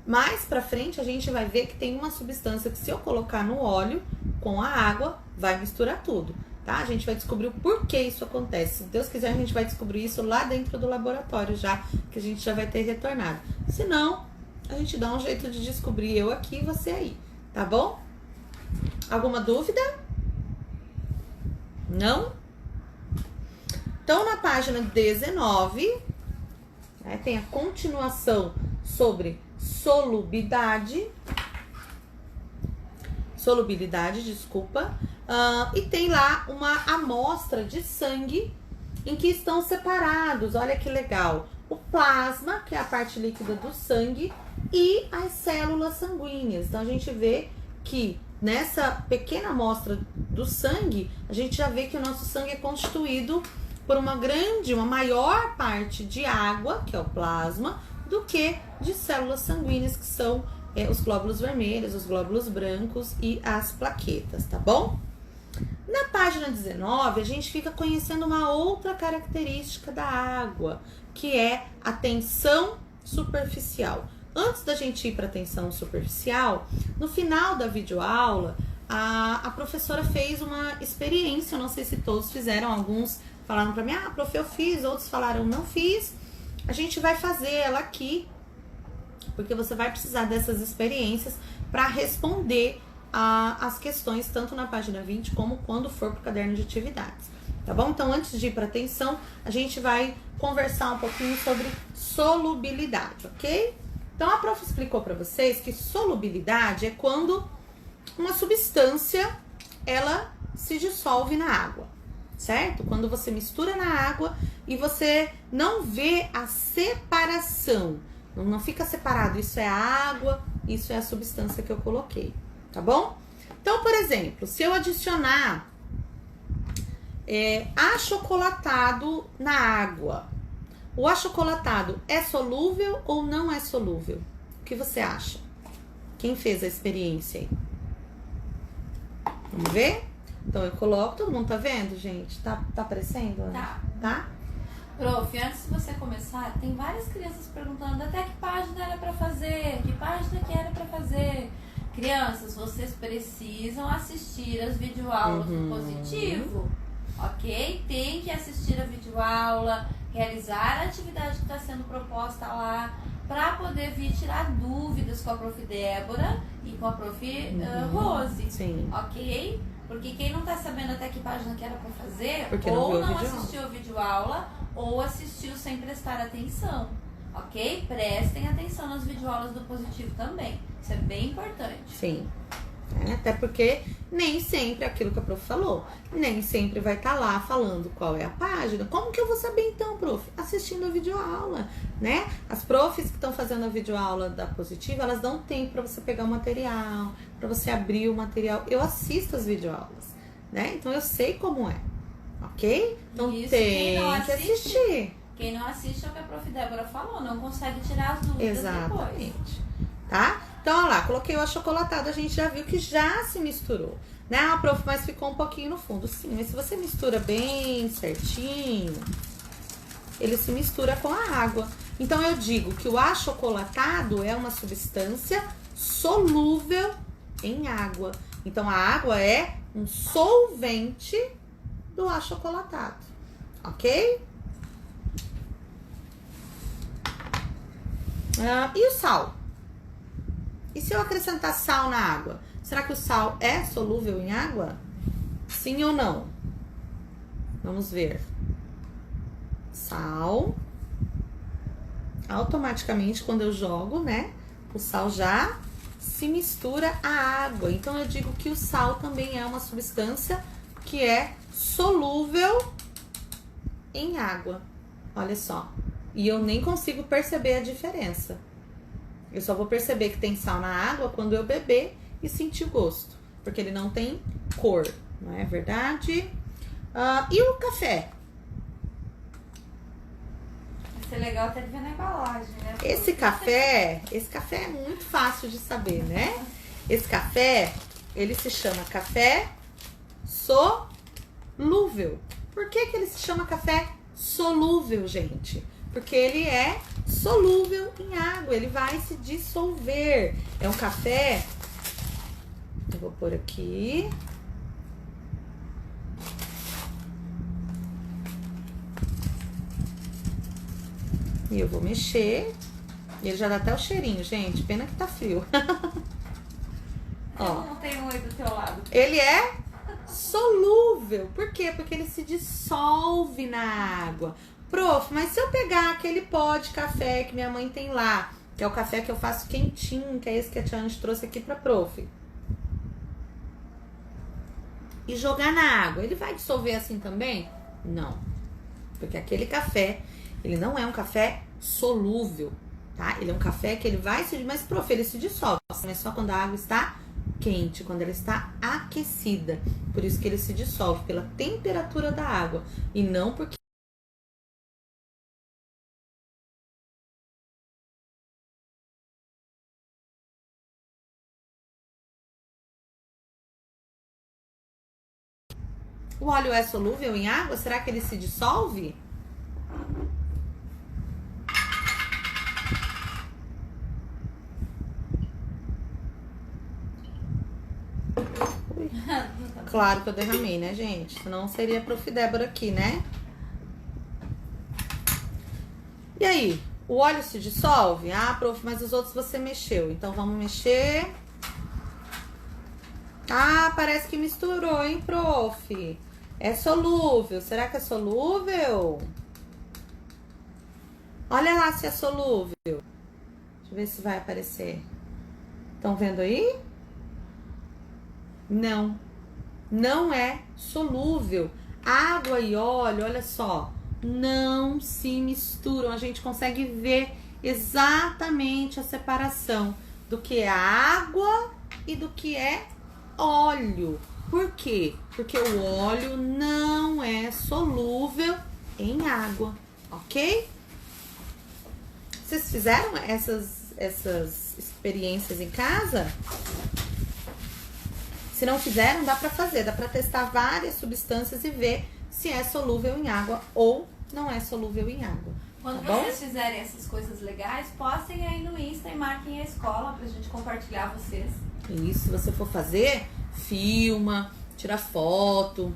Mais pra frente a gente vai ver que tem uma substância que se eu colocar no óleo com a água, vai misturar tudo, tá? A gente vai descobrir o porquê isso acontece. Se Deus quiser, a gente vai descobrir isso lá dentro do laboratório já, que a gente já vai ter retornado. Se não, a gente dá um jeito de descobrir, eu aqui e você aí, tá bom? Alguma dúvida? Não? Então, na página 19, né, tem a continuação sobre solubilidade, e tem lá uma amostra de sangue em que estão separados, olha que legal, o plasma, que é a parte líquida do sangue, e as células sanguíneas. Então a gente vê que nessa pequena amostra do sangue, a gente já vê que o nosso sangue é constituído por uma maior parte de água, que é o plasma, do que de células sanguíneas, que são os glóbulos vermelhos, os glóbulos brancos e as plaquetas, tá bom? Na página 19, a gente fica conhecendo uma outra característica da água, que é a tensão superficial. Antes da gente ir para a tensão superficial, no final da videoaula, a professora fez uma experiência, eu não sei se todos fizeram, alguns falaram para mim, prof, eu fiz, outros falaram, não fiz. A gente vai fazer ela aqui, porque você vai precisar dessas experiências para responder as questões, tanto na página 20 como quando for para o caderno de atividades, tá bom? Então, antes de ir para a tensão, a gente vai conversar um pouquinho sobre solubilidade, ok? Então, a prof explicou para vocês que solubilidade é quando uma substância, ela se dissolve na água, certo? Quando você mistura na água e você não vê a separação, não fica separado, isso é a água, isso é a substância que eu coloquei, tá bom? Então, por exemplo, se eu adicionar achocolatado na água, o achocolatado é solúvel ou não é solúvel? O que você acha? Quem fez a experiência aí? Vamos ver? Então eu coloco, todo mundo tá vendo, gente? Tá aparecendo? Tá? Prof, antes de você começar, tem várias crianças perguntando até que página era pra fazer, que página que era pra fazer. Crianças, vocês precisam assistir as videoaulas do Positivo, ok? Tem que assistir a videoaula, realizar a atividade que está sendo proposta lá, para poder vir tirar dúvidas com a prof. Débora e com a prof. Rose, sim. Ok? Porque quem não tá sabendo até que página que era para fazer, porque ou não assistiu a videoaula, ou assistiu sem prestar atenção, ok? Prestem atenção nas videoaulas do Positivo também, isso é bem importante. Sim, até porque nem sempre aquilo que a prof falou, nem sempre vai estar lá falando qual é a página. Como que eu vou saber então, prof? Assistindo a videoaula, né? As profs que estão fazendo a videoaula da Positiva, elas dão tempo para você pegar o material, para você abrir o material. Eu assisto as videoaulas, né? Então eu sei como é, ok? Então isso, tem que assistir. Quem não assiste é o que a prof. Débora falou, não consegue tirar as dúvidas depois. Tá? Então, olha lá, coloquei o achocolatado, a gente já viu que já se misturou. Não, prof, mas ficou um pouquinho no fundo. Sim, mas se você mistura bem certinho, ele se mistura com a água. Então, eu digo que o achocolatado é uma substância solúvel em água. Então, a água é um solvente do achocolatado, ok? E o sal? E se eu acrescentar sal na água? Será que o sal é solúvel em água? Sim ou não? Vamos ver. Sal. Automaticamente, quando eu jogo, né? O sal já se mistura à água. Então, eu digo que o sal também é uma substância que é solúvel em água. Olha só. E eu nem consigo perceber a diferença. Eu só vou perceber que tem sal na água quando eu beber e sentir o gosto. Porque ele não tem cor, não é verdade? E o café? Vai ser legal até ver na embalagem, né? Esse café é muito fácil de saber, né? Esse café, ele se chama café solúvel. Por que ele se chama café solúvel, gente? Porque ele é solúvel em água, ele vai se dissolver. É um café, eu vou pôr aqui. E eu vou mexer. Ele já dá até o cheirinho, gente. Pena que tá frio. Ó, não tem um aí do teu lado. Ele é solúvel. Por quê? Porque ele se dissolve na água. Prof, mas se eu pegar aquele pó de café que minha mãe tem lá, que é o café que eu faço quentinho, que é esse que a tia Ange trouxe aqui pra prof, e jogar na água, ele vai dissolver assim também? Não. Porque aquele café, ele não é um café solúvel, tá? Ele é um café que ele vai se... Mas, prof, ele se dissolve. Mas só quando a água está quente, quando ela está aquecida. Por isso que ele se dissolve, pela temperatura da água. E não porque... O óleo é solúvel em água? Será que ele se dissolve? Claro que eu derramei, né, gente? Senão seria Prof. Débora aqui, né? E aí? O óleo se dissolve? Ah, prof, mas os outros você mexeu. Então, vamos mexer. Ah, parece que misturou, hein, prof? É solúvel. Será que é solúvel? Olha lá se é solúvel. Deixa eu ver se vai aparecer. Estão vendo aí? Não. Não é solúvel. Água e óleo, olha só, não se misturam. A gente consegue ver exatamente a separação do que é água e do que é óleo. Por quê? Porque o óleo não é solúvel em água, ok? Vocês fizeram essas experiências em casa? Se não fizeram, dá pra fazer, dá pra testar várias substâncias e ver se é solúvel em água ou não é solúvel em água. Quando tá vocês fizerem essas coisas legais, postem aí no Insta e marquem a escola pra gente compartilhar vocês. E se você for fazer, filma, tira foto,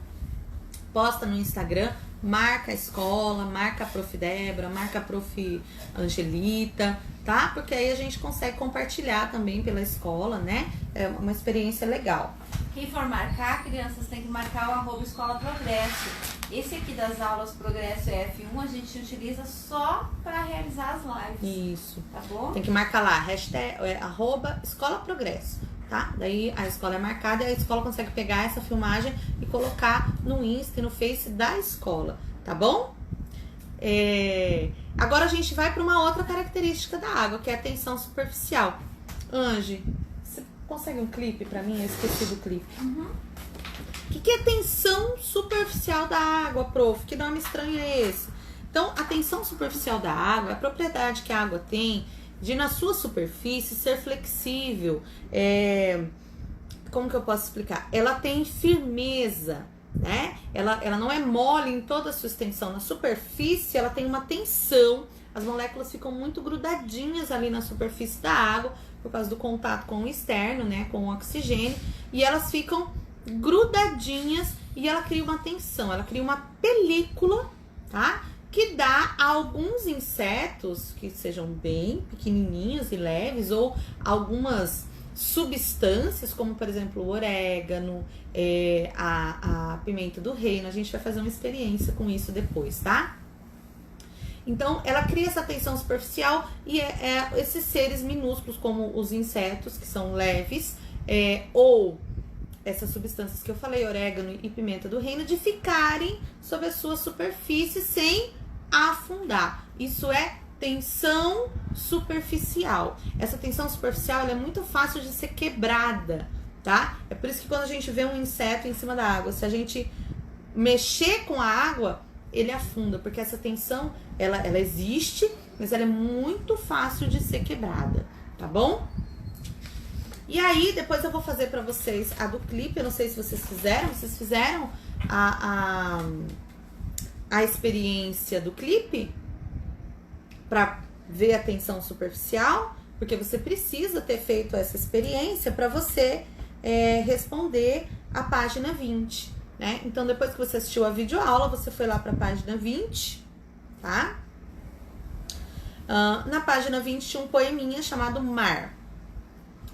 posta no Instagram, marca a escola, marca a Prof. Débora, marca a Prof. Angelita, tá? Porque aí a gente consegue compartilhar também pela escola, né? É uma experiência legal. Quem for marcar, crianças, tem que marcar o @Escola Progresso. Esse aqui das aulas Progresso F1 a gente utiliza só para realizar as lives. Isso. Tá bom? Tem que marcar lá, hashtag, @Escola Progresso, tá? Daí a escola é marcada e a escola consegue pegar essa filmagem e colocar no Insta e no Face da escola, tá bom? Agora a gente vai para uma outra característica da água, que é a tensão superficial. Ange, você consegue um clipe para mim? Eu esqueci do clipe. Uhum. O que é tensão superficial da água, prof? Que nome estranho é esse? Então, a tensão superficial da água é a propriedade que a água tem de, na sua superfície, ser flexível, como que eu posso explicar? Ela tem firmeza, né? Ela não é mole em toda a sua extensão. Na superfície, ela tem uma tensão. As moléculas ficam muito grudadinhas ali na superfície da água, por causa do contato com o externo, né? Com o oxigênio. E elas ficam grudadinhas e ela cria uma tensão. Ela cria uma película, tá? Que dá a alguns insetos que sejam bem pequenininhos e leves, ou algumas substâncias, como por exemplo o orégano, a pimenta do reino. A gente vai fazer uma experiência com isso depois, tá? Então, ela cria essa tensão superficial e esses seres minúsculos, como os insetos, que são leves, ou essas substâncias que eu falei, orégano e pimenta do reino, de ficarem sobre a sua superfície sem afundar. Isso é tensão superficial. Essa tensão superficial ela é muito fácil de ser quebrada, tá? É por isso que quando a gente vê um inseto em cima da água, se a gente mexer com a água, ele afunda, porque essa tensão, ela existe, mas ela é muito fácil de ser quebrada, tá bom? E aí, depois eu vou fazer pra vocês a do clipe. Eu não sei se vocês fizeram a experiência do clipe pra ver a tensão superficial, porque você precisa ter feito essa experiência pra você responder a página 20, né? Então, depois que você assistiu a videoaula, você foi lá pra página 20, tá? Na página 20 tinha um poeminha chamado Mar.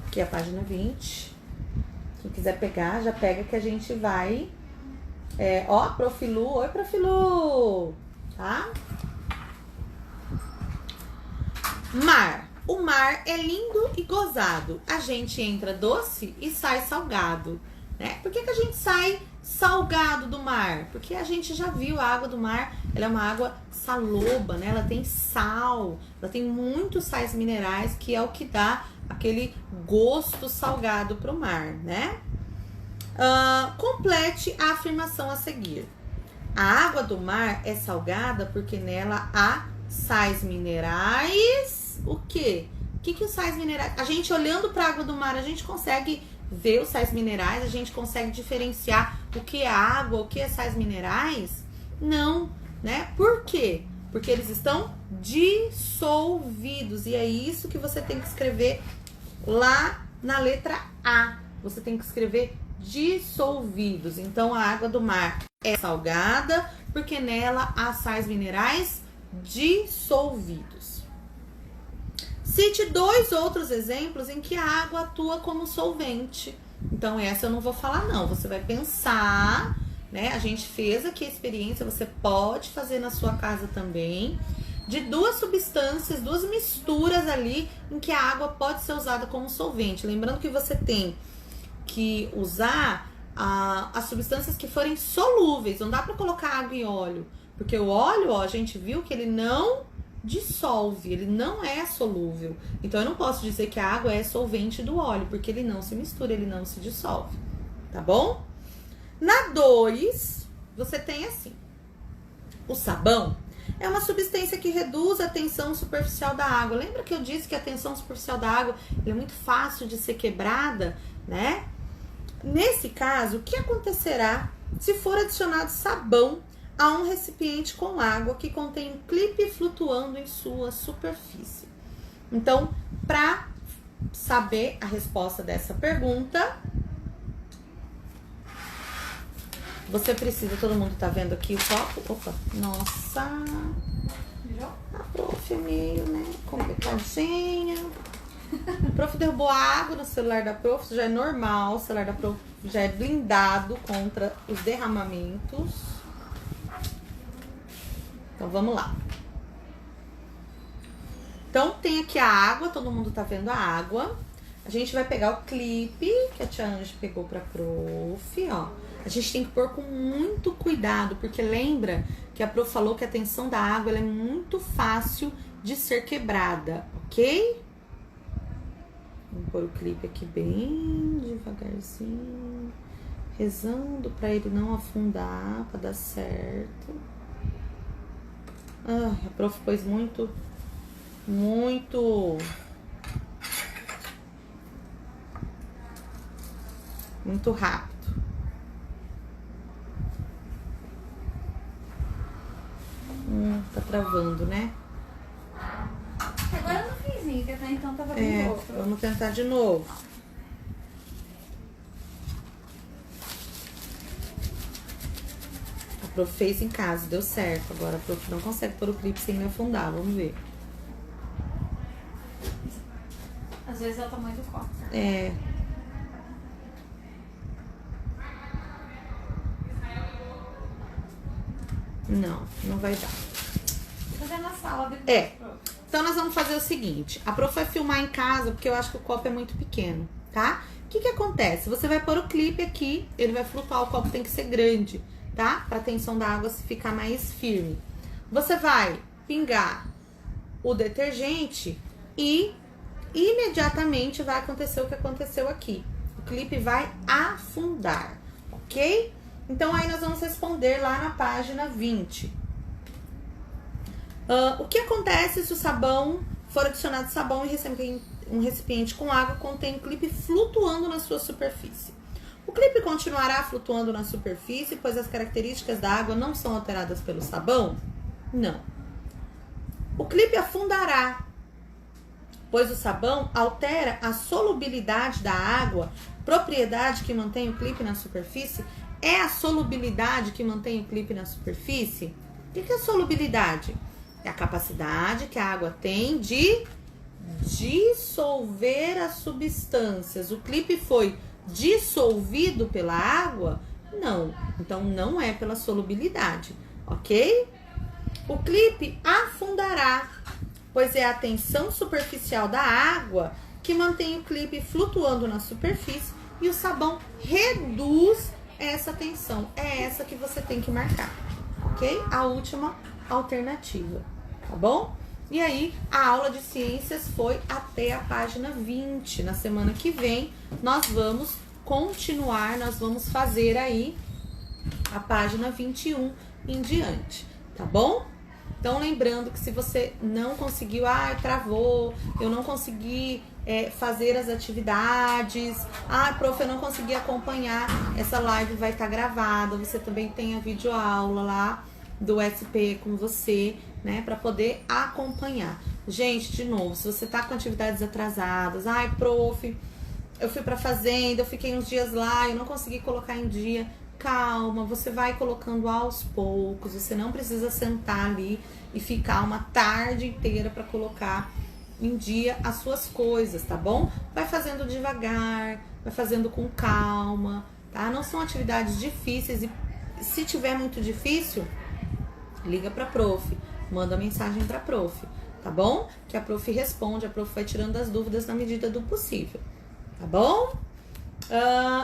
Aqui é a página 20. Quem quiser pegar, já pega que a gente vai... ó, Profilu. Oi, Profilu! Tá? Mar. O mar é lindo e gozado. A gente entra doce e sai salgado, né? Por que a gente sai salgado do mar? Porque a gente já viu a água do mar, ela é uma água saloba, né? Ela tem sal, ela tem muitos sais minerais, que é o que dá aquele gosto salgado pro mar, né? Complete a afirmação a seguir. A água do mar é salgada porque nela há sais minerais. O quê? O que os sais minerais... A gente olhando para a água do mar, a gente consegue ver os sais minerais, a gente consegue diferenciar o que é água, o que é sais minerais? Não, né? Por quê? Porque eles estão dissolvidos. E é isso que você tem que escrever lá na letra A. Você tem que escrever dissolvidos. Então, a água do mar é salgada porque nela há sais minerais dissolvidos. Cite 2 outros exemplos em que a água atua como solvente. Então, essa eu não vou falar, não. Você vai pensar, né? A gente fez aqui a experiência, você pode fazer na sua casa também, de 2 substâncias, 2 misturas ali em que a água pode ser usada como solvente. Lembrando que você tem que usar as substâncias que forem solúveis. Não dá para colocar água e óleo, porque o óleo, ó, a gente viu que ele não dissolve, ele não é solúvel. Então, eu não posso dizer que a água é solvente do óleo, porque ele não se mistura, ele não se dissolve, tá bom? Na 2, você tem assim, o sabão é uma substância que reduz a tensão superficial da água. Lembra que eu disse que a tensão superficial da água é muito fácil de ser quebrada, né? Nesse caso, o que acontecerá se for adicionado sabão a um recipiente com água que contém um clipe flutuando em sua superfície? Então, para saber a resposta dessa pergunta, você precisa... Todo mundo tá vendo aqui o copo? Opa, nossa! A prof é meio, né, complicadinha. O prof derrubou água no celular da prof, já é normal. O celular da prof já é blindado contra os derramamentos. Então, vamos lá. Então, tem aqui a água, todo mundo tá vendo a água. A gente vai pegar o clipe que a tia Anja pegou pra prof, ó. A gente tem que pôr com muito cuidado, porque lembra que a prof falou que a tensão da água ela é muito fácil de ser quebrada, ok? Vamos pôr o clipe aqui bem devagarzinho, rezando pra ele não afundar, pra dar certo. A prof pôs muito muito rápido. Tá travando, né? Agora no finzinho, que até então tava bem louco. Vamos tentar de novo. A prof fez em casa, deu certo. Agora a prof não consegue pôr o clipe sem me afundar, vamos ver. Às vezes é o tamanho do copo. Não vai dar. Vou fazer na sala depois. Então nós vamos fazer o seguinte. A prof vai filmar em casa, porque eu acho que o copo é muito pequeno, tá? O que acontece? Você vai pôr o clipe aqui, ele vai flutuar, o copo tem que ser grande, tá? Pra tensão da água ficar mais firme. Você vai pingar o detergente e imediatamente vai acontecer o que aconteceu aqui. O clipe vai afundar, ok? Então aí nós vamos responder lá na página 20. O que acontece se o sabão for adicionado sabão e um recipiente com água contém um clipe flutuando na sua superfície? O clipe continuará flutuando na superfície, pois as características da água não são alteradas pelo sabão? Não. O clipe afundará, pois o sabão altera a solubilidade da água, propriedade que mantém o clipe na superfície. É a solubilidade que mantém o clipe na superfície? O que é solubilidade? É a capacidade que a água tem de dissolver as substâncias. O clipe foi dissolvido pela água? Não. Então, não é pela solubilidade, ok? O clipe afundará, pois é a tensão superficial da água que mantém o clipe flutuando na superfície e o sabão reduz essa tensão. É essa que você tem que marcar, ok? A última alternativa, tá bom? E aí, a aula de ciências foi até a página 20. Na semana que vem, nós vamos continuar, nós vamos fazer aí a página 21 em diante, tá bom? Então, lembrando que se você não conseguiu, travou, eu não consegui fazer as atividades, prof, eu não consegui acompanhar, essa live vai estar gravada, você também tem a videoaula lá do SP com você, né, para poder acompanhar. Gente, de novo, se você tá com atividades atrasadas, prof, eu fui pra fazenda, eu fiquei uns dias lá, eu não consegui colocar em dia, calma, você vai colocando aos poucos, você não precisa sentar ali e ficar uma tarde inteira para colocar em dia as suas coisas, tá bom? Vai fazendo devagar, vai fazendo com calma, tá? Não são atividades difíceis e se tiver muito difícil, liga pra prof, manda mensagem pra prof, tá bom? Que a prof responde, a prof vai tirando as dúvidas na medida do possível, tá bom?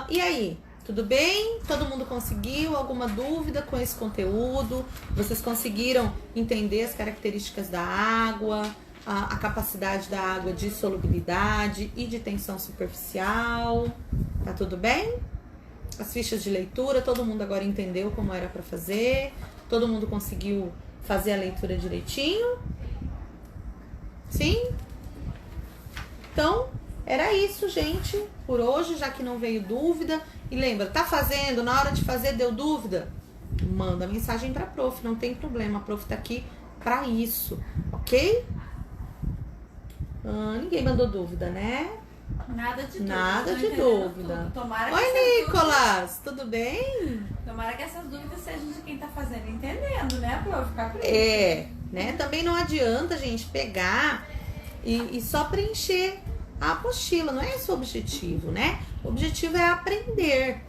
E aí? Tudo bem? Todo mundo conseguiu? Alguma dúvida com esse conteúdo? Vocês conseguiram entender as características da água, a capacidade da água de solubilidade e de tensão superficial? Tá tudo bem? As fichas de leitura, todo mundo agora entendeu como era para fazer? Todo mundo conseguiu fazer a leitura direitinho? Sim? Então, era isso, gente, por hoje, já que não veio dúvida. E lembra, tá fazendo, na hora de fazer deu dúvida? Manda mensagem pra prof, não tem problema, a prof tá aqui pra isso, ok? Ninguém mandou dúvida, né? Nada de dúvida. Nada de dúvida. Tomara Oi, que Nicolas, tudo bem? Tomara que essas dúvidas sejam de quem tá fazendo entendendo, né, prof? Ficar preso. Né? Também não adianta, gente, pegar e só preencher a apostila, não é esse o objetivo, né? O objetivo é aprender.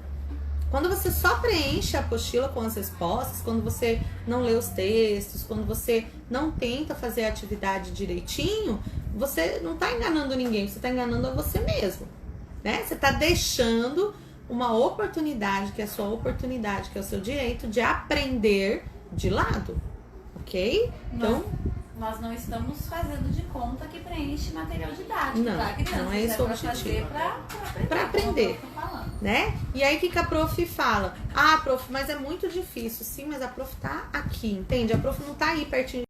Quando você só preenche a apostila com as respostas, quando você não lê os textos, quando você não tenta fazer a atividade direitinho, você não tá enganando ninguém, você tá enganando a você mesmo, né? Você tá deixando uma oportunidade, que é a sua oportunidade, que é o seu direito de aprender de lado, ok? Então, nós não estamos fazendo de conta que preenche material didático, não, tá, criança? não é esse o objetivo. Pra aprender, né? E aí, o que a prof fala? Prof, mas é muito difícil. Sim, mas a prof tá aqui, entende? A prof não tá aí pertinho